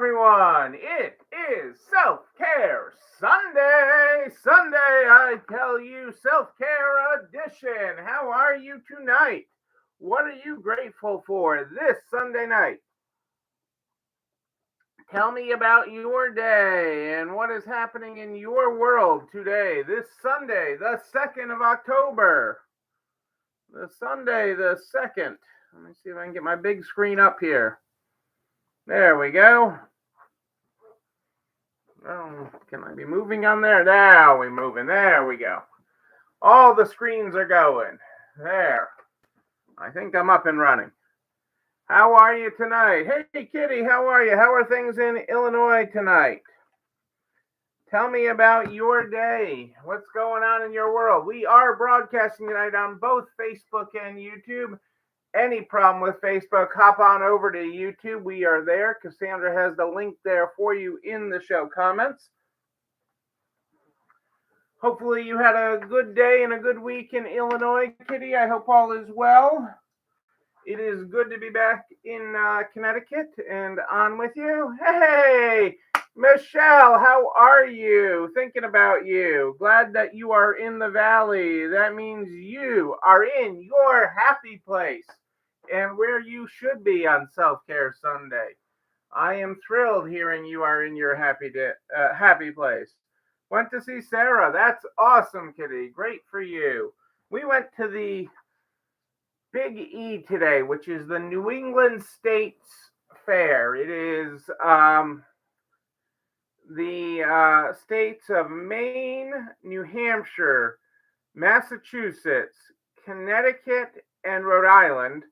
everyone. It is Self-Care Sunday. Sunday, I tell you, Self-Care Edition. How are you tonight? What are you grateful for this Sunday night? Tell me about your day and what is happening in your world today, this Sunday, the 2nd of October. The Sunday, the 2nd. Let me see if I can get my big screen up here. There we go. Oh, can I be moving on there? Now we're moving. There we go. All the screens are going. There. I think I'm up and running. How are you tonight? Hey, Kitty, how are you? How are things in Illinois tonight? Tell me about your day. What's going on in your world? We are broadcasting tonight on both Facebook and YouTube. Any problem with Facebook, hop on over to YouTube. We are there. Cassandra has the link there for you in the show comments. Hopefully you had a good day and a good week in Illinois, Kitty. I hope all is well. It is good to be back in Connecticut and on with you. Hey, Michelle, how are you? Thinking about you. Glad that you are in the valley. That means you are in your happy place and where you should be on Self-Care Sunday. I am thrilled hearing you are in your happy place. Went to see Sarah. That's awesome, Kitty. Great for you. We went to the Big E today, which is the New England States Fair. It is the states of Maine, New Hampshire, Massachusetts, Connecticut, and Rhode Island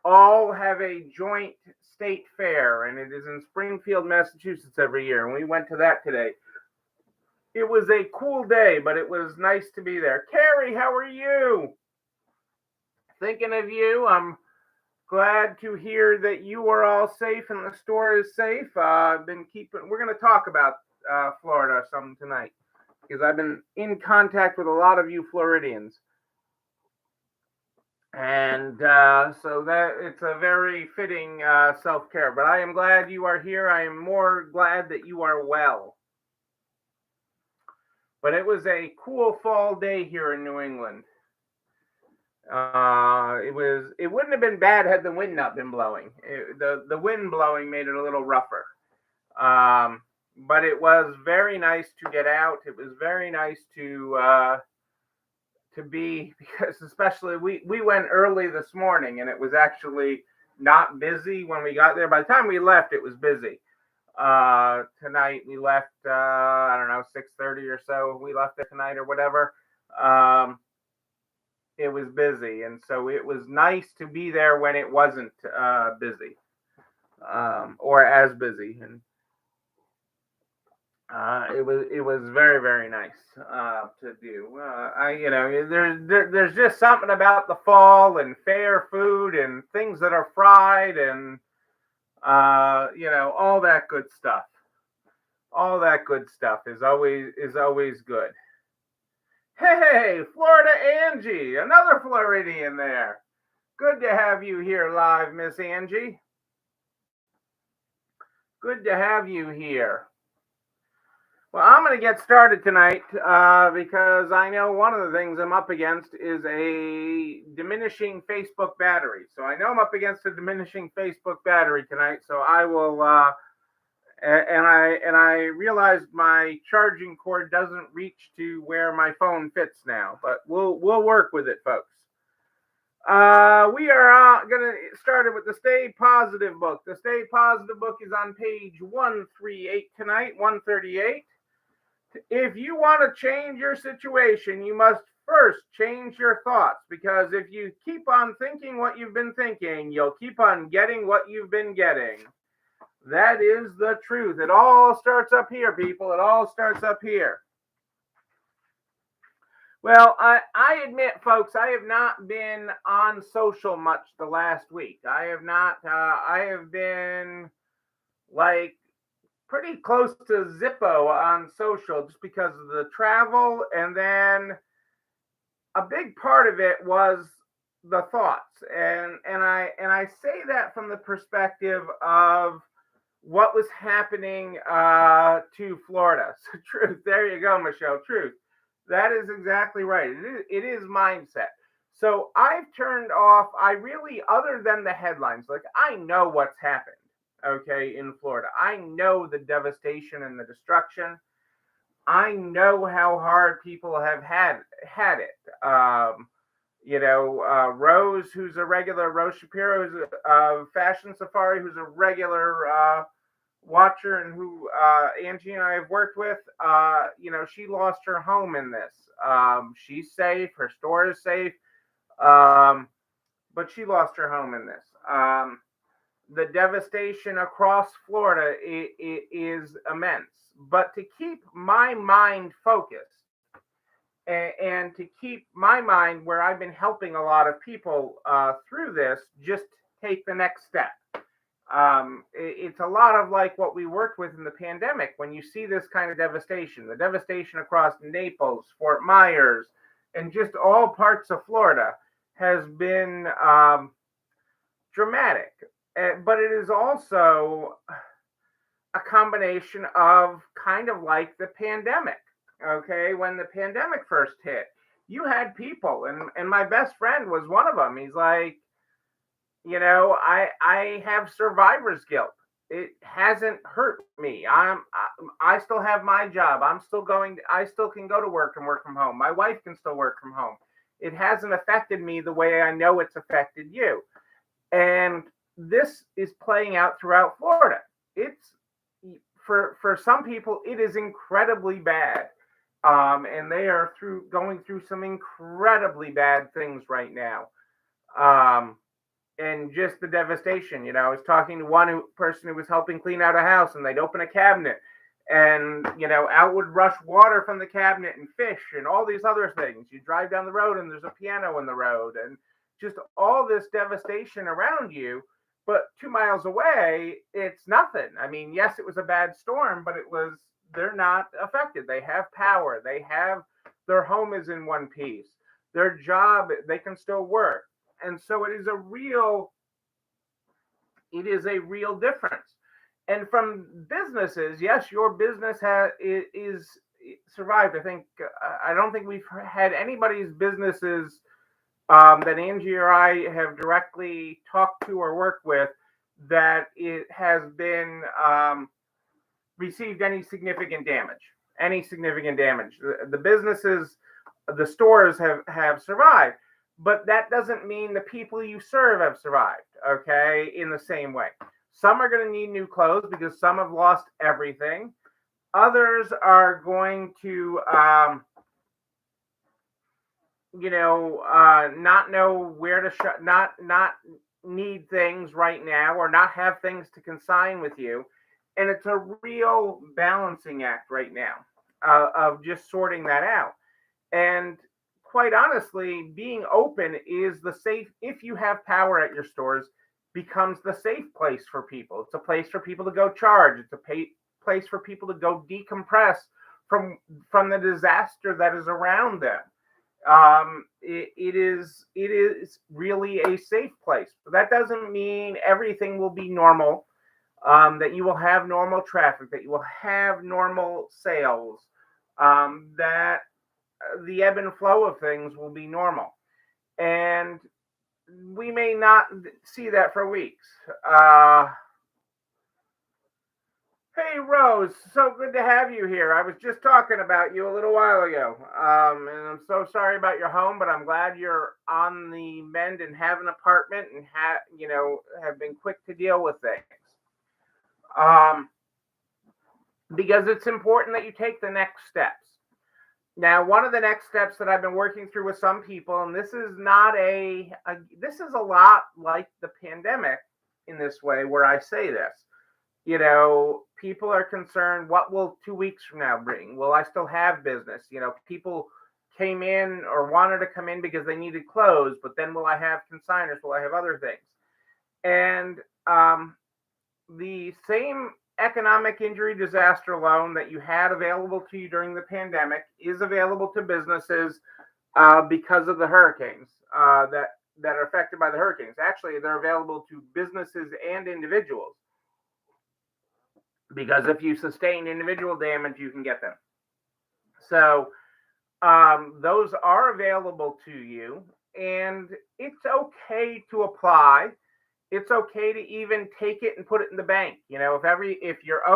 all have a joint state fair, and it is in Springfield, Massachusetts every year. And we went to that today. It was a cool day, but it was nice to be there. Carrie, how are you? Thinking of you. I'm glad to hear that you are all safe and the store is safe. We're going to talk about Florida some tonight because I've been in contact with a lot of you Floridians. And so that it's a very fitting self-care. But I am glad you are here. I am more glad that you are well. But it was a cool fall day here in New England. It wouldn't have been bad had the wind not been blowing. The wind blowing made it a little rougher. But it was very nice to get out. It was very nice to be, because especially we went early this morning and it was actually not busy when we got there. By the time we left, it was busy. Tonight we left, I don't know, 6:30 or so. We left there tonight or whatever. It was busy, and so it was nice to be there when it wasn't busy, or as busy, and it was very, very nice to do. There's just something about the fall and fair food and things that are fried and all that good stuff. All that good stuff is always good. Hey, Florida Angie, another Floridian there. Good to have you here live, Miss Angie. Good to have you here. Well, I'm going to get started tonight because I know one of the things I'm up against is a diminishing Facebook battery. So I know I'm up against a diminishing Facebook battery tonight. So I will, and I realized my charging cord doesn't reach to where my phone fits now. But we'll work with it, folks. We are going to start it with the Stay Positive book. The Stay Positive book is on page 138 tonight, 138. If you want to change your situation, you must first change your thoughts, because if you keep on thinking what you've been thinking, you'll keep on getting what you've been getting. That is the truth. It all starts up here, people. It all starts up here. Well, I admit, folks, I have not been on social much the last week. I have been like pretty close to Zippo on social just because of the travel. And then a big part of it was the thoughts. And I say that from the perspective of what was happening to Florida. So, truth. There you go, Michelle. Truth. That is exactly right. It is mindset. So I've turned off. I really, other than the headlines, like I know what's happened. Okay, in Florida, I know the devastation and the destruction. I know how hard people have had it. Rose, who's a regular, Rose Shapiro, who's a fashion safari, who's a regular watcher and who Angie and I have worked with. She lost her home in this. She's safe, her store is safe, um, but she lost her home in this. The devastation across Florida is immense. But to keep my mind focused and to keep my mind where I've been helping a lot of people through this, just take the next step. It's a lot of like what we worked with in the pandemic. When you see this kind of devastation, the devastation across Naples, Fort Myers, and just all parts of Florida has been dramatic. But it is also a combination of kind of like the pandemic. Okay, when the pandemic first hit, you had people, and my best friend was one of them. He's like, I have survivor's guilt. It hasn't hurt me. I still have my job. I still can go to work and work from home. My wife can still work from home. It hasn't affected me the way I know it's affected you. And this is playing out throughout Florida. It's for some people it is incredibly bad. And they are going through some incredibly bad things right now. Um, and just the devastation. I was talking to one person who was helping clean out a house, and they'd open a cabinet, and out would rush water from the cabinet and fish and all these other things. You drive down the road, and there's a piano in the road, and just all this devastation around you. But 2 miles away, it's nothing. I mean, yes, it was a bad storm, but they're not affected. They have power. Their home is in one piece. Their job, they can still work. And so it is a real difference. And from businesses, yes, your business is survived. I don't think we've had anybody's businesses that Angie or I have directly talked to or worked with that it has been received any significant damage. Any significant damage. The businesses, the stores have survived, but that doesn't mean the people you serve have survived. Okay, in the same way, some are going to need new clothes because some have lost everything. Others are going to, not know where to not need things right now, or not have things to consign with you. And it's a real balancing act right now of just sorting that out. And quite honestly, being open is the safe, if you have power at your stores, becomes the safe place for people. It's a place for people to go charge. It's a place for people to go decompress from the disaster that is around them. It is really a safe place. But that doesn't mean everything will be normal. That you will have normal traffic. That you will have normal sales. That the ebb and flow of things will be normal, and we may not see that for weeks. Hey, Rose, so good to have you here. I was just talking about you a little while ago, and I'm so sorry about your home, but I'm glad you're on the mend and have an apartment and have been quick to deal with things. Um, because it's important that you take the next steps. Now, one of the next steps that I've been working through with some people, and this is not this is a lot like the pandemic in this way, where I say this. People are concerned, what will 2 weeks from now bring? Will I still have business? People came in or wanted to come in because they needed clothes, but then will I have consigners? Will I have other things? And the same economic injury disaster loan that you had available to you during the pandemic is available to businesses because of the hurricanes that are affected by the hurricanes. Actually, they're available to businesses and individuals. because if you sustain individual damage, you can get them. So those are available to you, and it's okay to apply. It's okay to even take it and put it in the bank. If you're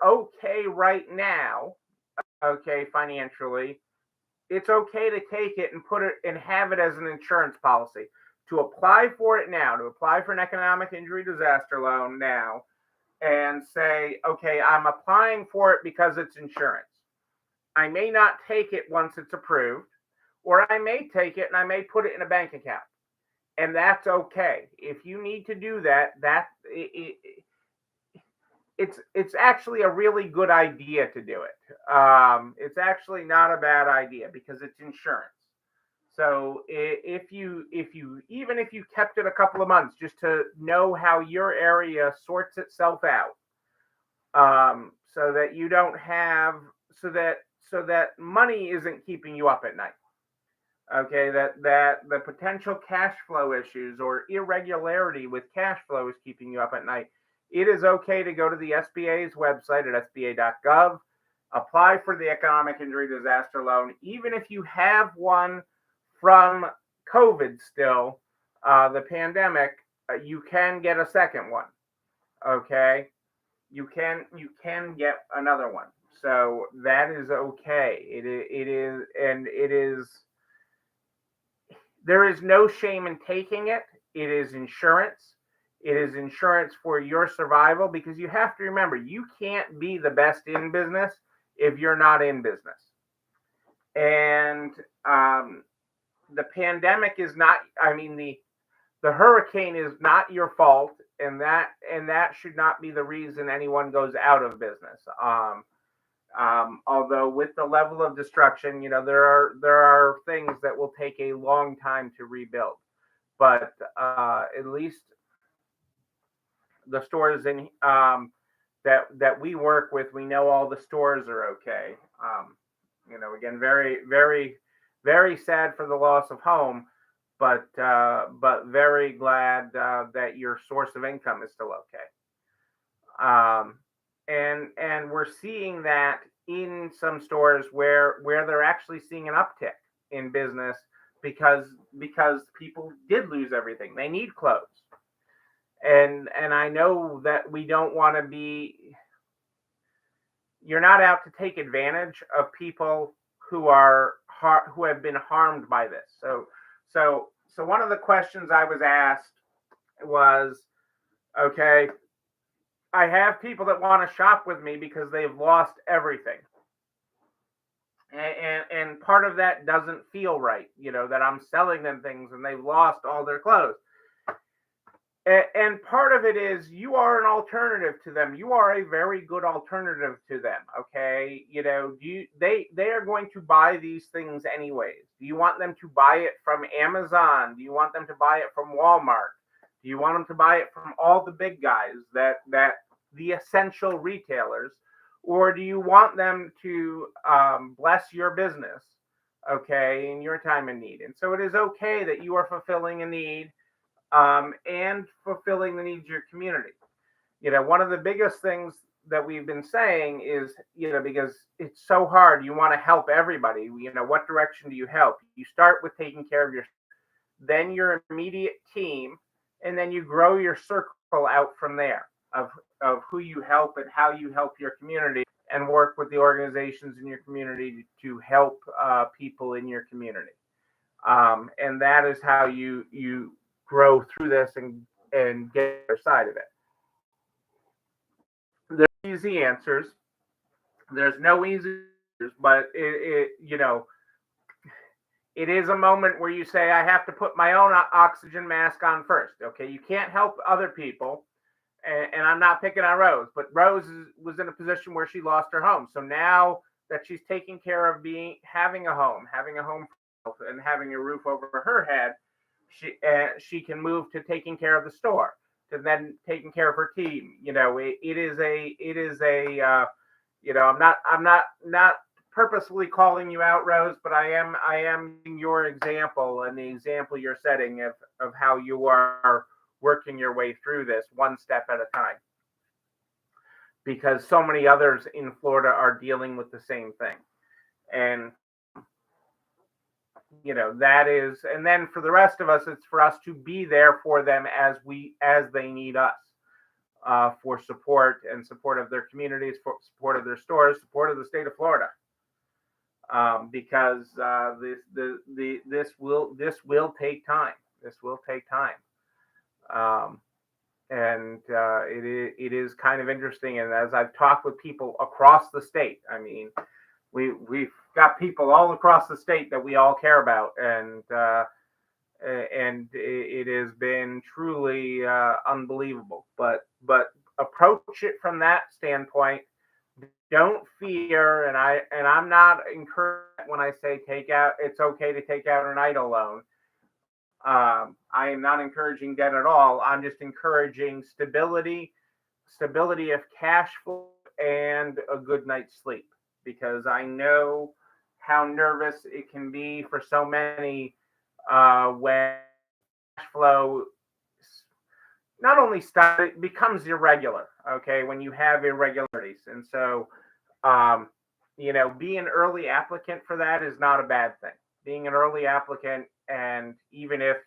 okay right now, okay, financially, it's okay to take it and put it and have it as an insurance policy. To apply for it now, to apply for an economic injury disaster loan now, and say, okay, I'm applying for it because it's insurance. I may not take it once it's approved, or I may take it and I may put it in a bank account, and that's okay. If you need to do that, it's actually a really good idea to do it. It's actually not a bad idea because it's insurance. So if you even if you kept it a couple of months just to know how your area sorts itself out, so that you don't have so that money isn't keeping you up at night. Okay, that the potential cash flow issues or irregularity with cash flow is keeping you up at night. It is okay to go to the SBA's website at sba.gov, apply for the economic injury disaster loan, even if you have one from COVID still, the pandemic, you can get a second one. Okay, you can get another one. So that is okay. It is. There is no shame in taking it. It is insurance. It is insurance for your survival, because you have to remember, you can't be the best in business if you're not in business. And the pandemic is not, I mean, the hurricane is not your fault, and that should not be the reason anyone goes out of business. Although with the level of destruction, there are things that will take a long time to rebuild, but at least the stores that we work with, we know all the stores are okay. Again, very very very sad for the loss of home, but very glad that your source of income is still okay. Um, and we're seeing that in some stores where they're actually seeing an uptick in business, because people did lose everything. They need clothes, and I know that we don't want to be. You're not out to take advantage of people who have been harmed by this. So one of the questions I was asked was, okay, I have people that want to shop with me because they've lost everything. And part of that doesn't feel right, that I'm selling them things and they've lost all their clothes. And part of it is, you are an alternative to them. You are a very good alternative to them. Okay. They are going to buy these things anyways. Do you want them to buy it from Amazon? Do you want them to buy it from Walmart? Do you want them to buy it from all the big guys, that the essential retailers, or do you want them to bless your business, okay, in your time of need? And so it is okay that you are fulfilling a need, and fulfilling the needs of your community. One of the biggest things that we've been saying is, because it's so hard, you want to help everybody. What direction do you help? You start with taking care of your, then your immediate team, and then you grow your circle out from there of who you help and how you help your community, and work with the organizations in your community to help people in your community. And that is how you grow through this and get the other side of it. There's easy answers. There's no easy answers, but it is a moment where you say, I have to put my own oxygen mask on first. Okay, you can't help other people, and I'm not picking on Rose, but Rose was in a position where she lost her home. So now that she's taking care of having a home, and having a roof over her head, she can move to taking care of the store, to then taking care of her team. It is a I'm not purposefully calling you out, Rose, but I am your example, and the example you're setting of how you are working your way through this one step at a time, because so many others in Florida are dealing with the same thing. And that is, and then for the rest of us, it's for us to be there for them as they need us, for support and support of their communities, for support of their stores, support of the state of Florida, because this will take time. This will take time. And it is kind of interesting. And as I've talked with people across the state, I mean, we've got people all across the state that we all care about, and it has been truly unbelievable. But approach it from that standpoint. Don't fear, and I'm not encouraged when I say take out. It's okay to take out an idle loan. I am not encouraging debt at all. I'm just encouraging stability of cash flow, and a good night's sleep, because I know how nervous it can be for so many when cash flow not only it becomes irregular. Okay, when you have irregularities, and so being an early applicant for that is not a bad thing. Being an early applicant, and even if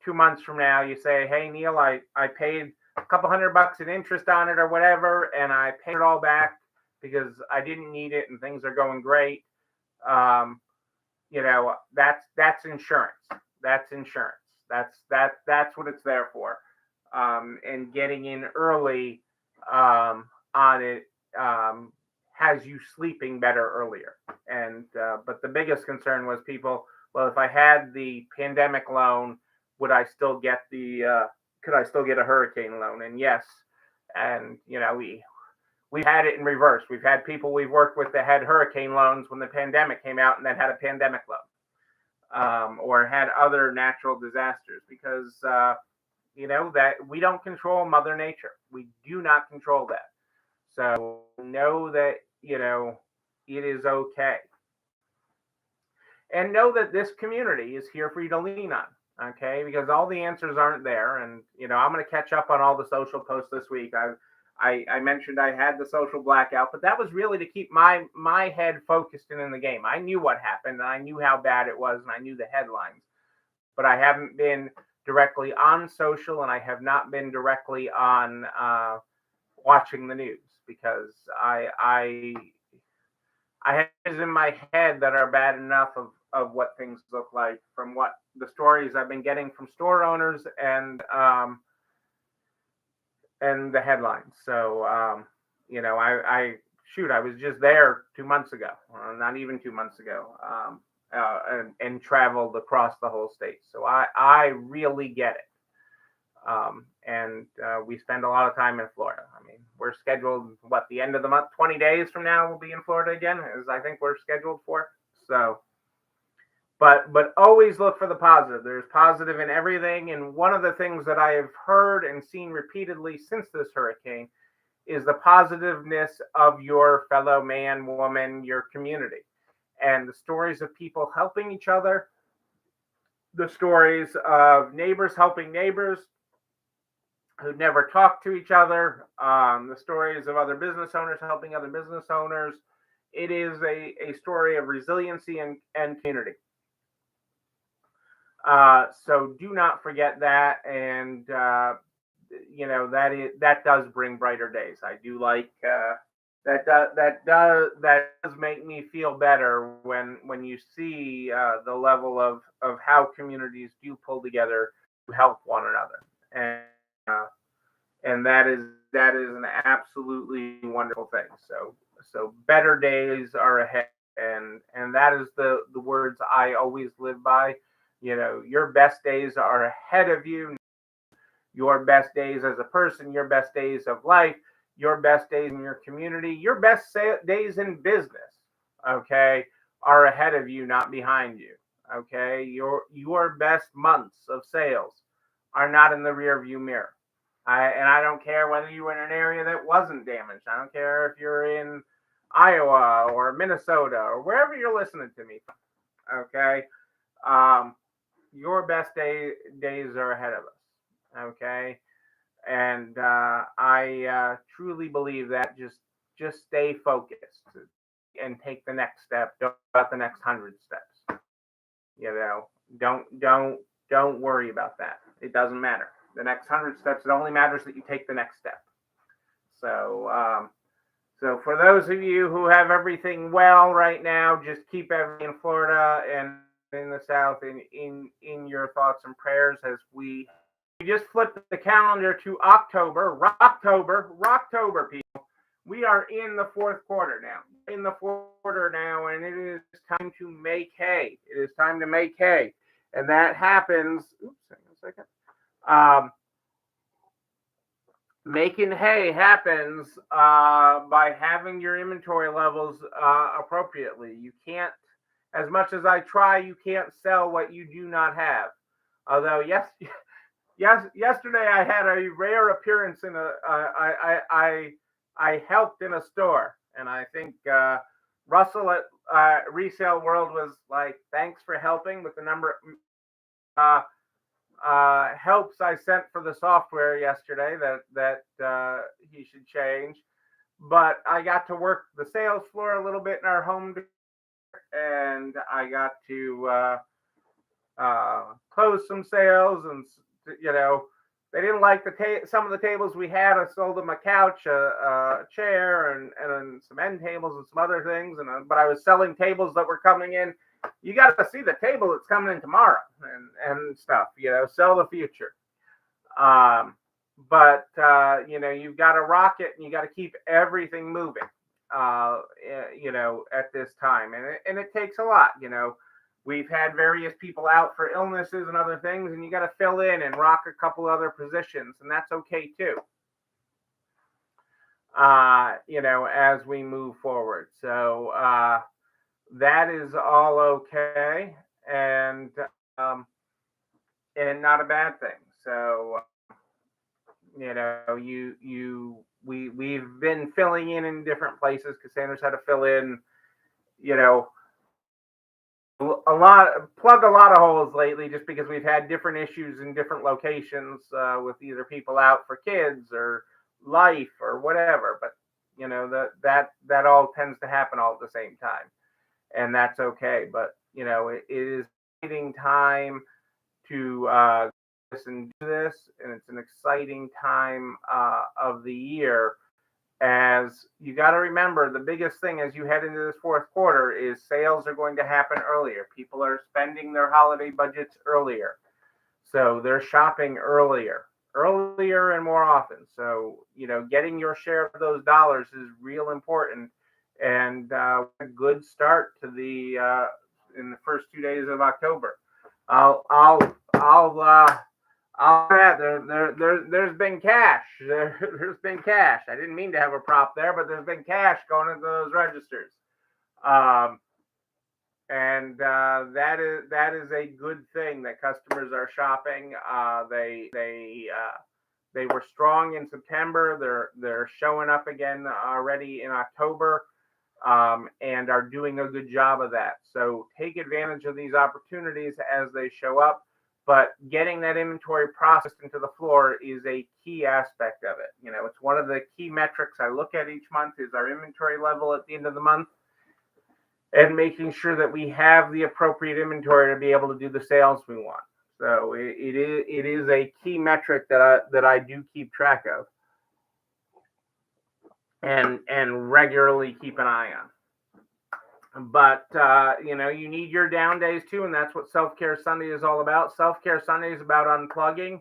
2 months from now you say, hey, Neil, I paid a couple $100 in interest on it or whatever, and I paid it all back because I didn't need it and things are going great. That's insurance. That's insurance. That's what it's there for. And getting in early on it has you sleeping better earlier. And but the biggest concern was people, well, if I had the pandemic loan, would I still get could I still get a hurricane loan? And yes. And we've had it in reverse. We've had people we've worked with that had hurricane loans when the pandemic came out, and then had a pandemic loan, or had other natural disasters, because that we don't control Mother Nature. We do not control that. So know that it is okay, and know that this community is here for you to lean on. Okay, because all the answers aren't there, and I'm going to catch up on all the social posts this week. I mentioned I had the social blackout, but that was really to keep my head focused and in the game. I knew what happened, and I knew how bad it was, and I knew the headlines, but I haven't been directly on social, and I have not been directly on watching the news, because I have things in my head that are bad enough of what things look like from what the stories I've been getting from store owners, and the headlines. So I was just there 2 months ago, not even 2 months ago, and traveled across the whole state. So I really get it. And we spend a lot of time in Florida. I mean, we're scheduled, the end of the month, 20 days from now, we'll be in Florida again, as I think we're scheduled for. So, but always look for the positive. There's positive in everything. And one of the things that I have heard and seen repeatedly since this hurricane is the positiveness of your fellow man, woman, your community, and the stories of people helping each other, the stories of neighbors helping neighbors who never talk to each other, the stories of other business owners helping other business owners. It is a story of resiliency and community. So do not forget that, and that does bring brighter days. I do like that does make me feel better when you see the level of how communities do pull together to help one another, and that is an absolutely wonderful thing. So better days are ahead, and that is the words I always live by. Your best days are ahead of you. Your best days as a person, your best days of life, your best days in your community, your best days in business, okay, are ahead of you, not behind you. Okay, your best months of sales are not in the rear view mirror. I don't care whether you were in an area that wasn't damaged. I don't care if you're in Iowa or Minnesota or wherever you're listening to me from. Okay, your best days are ahead of us. Okay. And I truly believe that just stay focused and take the next step. Don't about the next 100 steps. You know, don't worry about that. It doesn't matter. The next 100 steps. It only matters that you take the next step. So so for those of you who have everything well right now, just keep everything in Florida and in the South in your thoughts and prayers as we just flipped the calendar to October. Rocktober, people. We are in the fourth quarter now. In the fourth quarter now, and it is time to make hay. It is time to make hay, and that happens. Oops, hang on a second. Making hay happens by having your inventory levels appropriately. You can't, as much as I try, you can't sell what you do not have. Although yesterday I had a rare appearance in a. I helped in a store, and I think Russell at Resale World was like, "Thanks for helping," with the number uh, helps I sent for the software yesterday that he should change. But I got to work the sales floor a little bit in our home, and I got to close some sales, and you know they didn't like some of the tables we had. I sold them a couch, a chair, and some end tables and some other things. But I was selling tables that were coming in. You got to see the table that's coming in tomorrow and stuff. Sell the future. But you've got to rock it, and you got to keep everything moving. At this time, and it takes a lot. We've had various people out for illnesses and other things, and you got to fill in and rock a couple other positions, and that's okay too. As we move forward. So that is all okay, and not a bad thing. So we've been filling in different places. Cassandra's had to fill in, plug a lot of holes lately, just because we've had different issues in different locations with either people out for kids or life or whatever. But that all tends to happen all at the same time, and that's okay. But it is exciting time to listen to this, and it's an exciting time of the year. As you got to remember, the biggest thing as you head into this fourth quarter is sales are going to happen earlier. People are spending their holiday budgets earlier. So they're shopping earlier and more often. So, getting your share of those dollars is real important, and a good start to the in the first 2 days of October. There's been cash. There's been cash. I didn't mean to have a prop there, but there's been cash going into those registers, and that is a good thing that customers are shopping. They were strong in September. They're showing up again already in October, and are doing a good job of that. So take advantage of these opportunities as they show up. But getting that inventory processed into the floor is a key aspect of it. It's one of the key metrics I look at each month is our inventory level at the end of the month, and making sure that we have the appropriate inventory to be able to do the sales we want. So it is a key metric that I do keep track of and regularly keep an eye on. But you need your down days too, and that's what Self-Care Sunday is all about. Self-Care Sunday is about unplugging,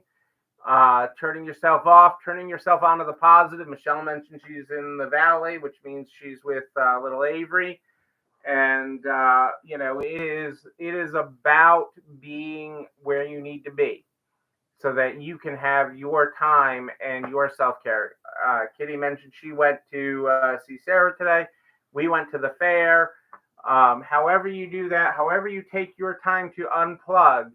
turning yourself off, turning yourself onto the positive. Michelle mentioned she's in the Valley, which means she's with little Avery, and it is about being where you need to be, so that you can have your time and your self-care. Kitty mentioned she went to see Sarah today. We went to the fair. However you do that, however you take your time to unplug,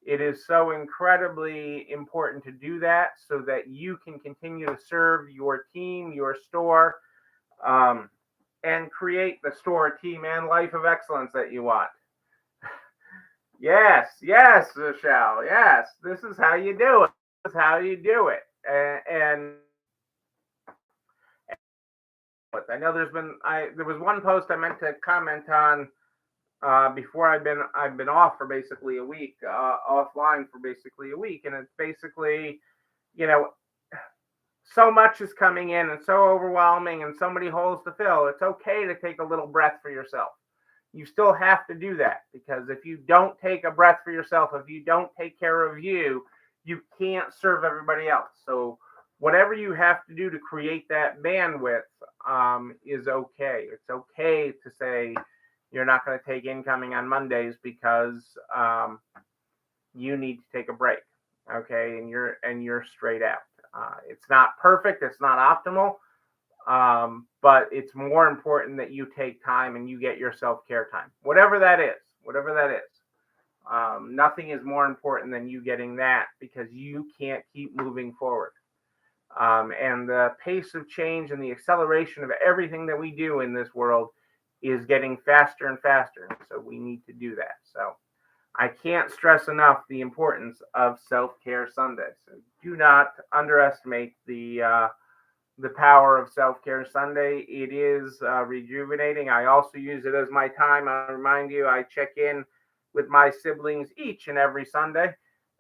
it is so incredibly important to do that, so that you can continue to serve your team, your store, and create the store, team, and life of excellence that you want. Yes, Michelle. Yes, this is how you do it. is how you do it. And I know there was one post I meant to comment on before I've been off for basically a week, offline for basically a week, and it's basically, you know, so much is coming in and so overwhelming and so many holes to fill. It's okay to take a little breath for yourself. You still have to do that, because if you don't take a breath for yourself, if you don't take care of you, you can't serve everybody else. So whatever you have to do to create that bandwidth is okay. It's okay to say you're not going to take incoming on Mondays because you need to take a break. Okay, and you're straight out. It's not perfect. It's not optimal. But it's more important that you take time and you get your self-care time, whatever that is. Nothing is more important than you getting that, because you can't keep moving forward. And the pace of change and the acceleration of everything that we do in this world is getting faster and faster. So we need to do that. So I can't stress enough the importance of Self-Care Sunday. So do not underestimate the power of Self-Care Sunday. It is rejuvenating. I also use it as my time. I remind you, I check in with my siblings each and every Sunday.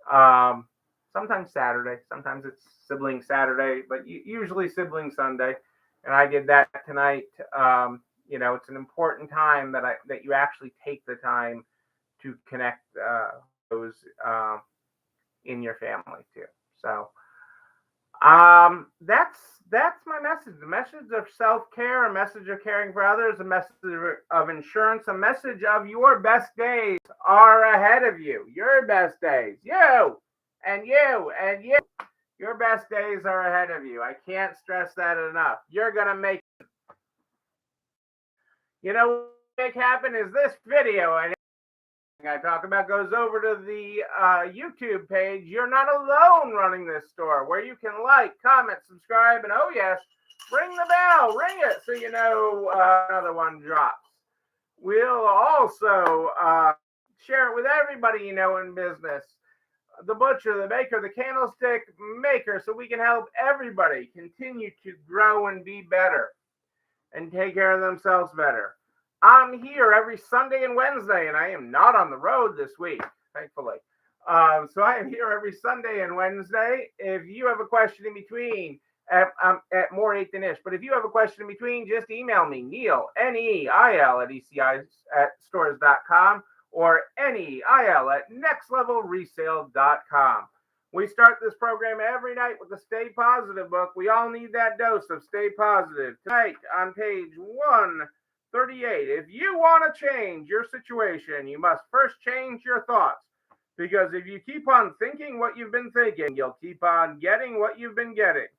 Sometimes Saturday, sometimes it's Sibling Saturday, but usually Sibling Sunday. And I did that tonight. It's an important time that you actually take the time to connect those in your family too. So that's my message. The message of self-care, a message of caring for others, a message of insurance, a message of your best days are ahead of you. Your best days, you and you and you. Your best days are ahead of you. I can't stress that enough. You're gonna make. What make happen is this video, and I talk about goes over to the YouTube page. You're not alone running this store, where you can like, comment, subscribe, and oh yes, ring the bell, ring it so you know another one drops. We'll also share it with everybody you know in business, the butcher, the baker, the candlestick maker, so we can help everybody continue to grow and be better and take care of themselves better. I'm here every Sunday and Wednesday, and I am not on the road this week, thankfully. So I am here every Sunday and Wednesday. If you have a question in between, at more 8 than ish, but if you have a question in between, just email me, Neil, Neil, at ECIstores.com, or Neil at nextlevelresale.com. We start this program every night with the Stay Positive book. We all need that dose of Stay Positive. Tonight on page 138, if you want to change your situation, you must first change your thoughts. Because if you keep on thinking what you've been thinking, you'll keep on getting what you've been getting.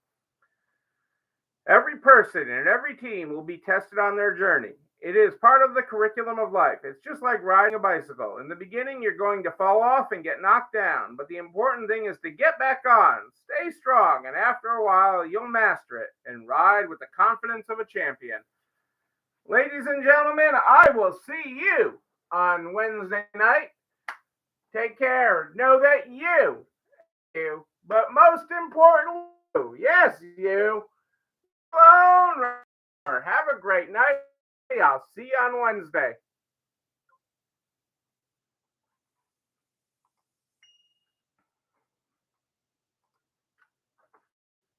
Every person and every team will be tested on their journey. It is part of the curriculum of life. It's just like riding a bicycle. In the beginning, you're going to fall off and get knocked down. But the important thing is to get back on, stay strong, and after a while, you'll master it and ride with the confidence of a champion. Ladies and gentlemen, I will see you on Wednesday night. Take care. Know that you, but most important, yes, you, alone. Have a great night. I'll see you on Wednesday.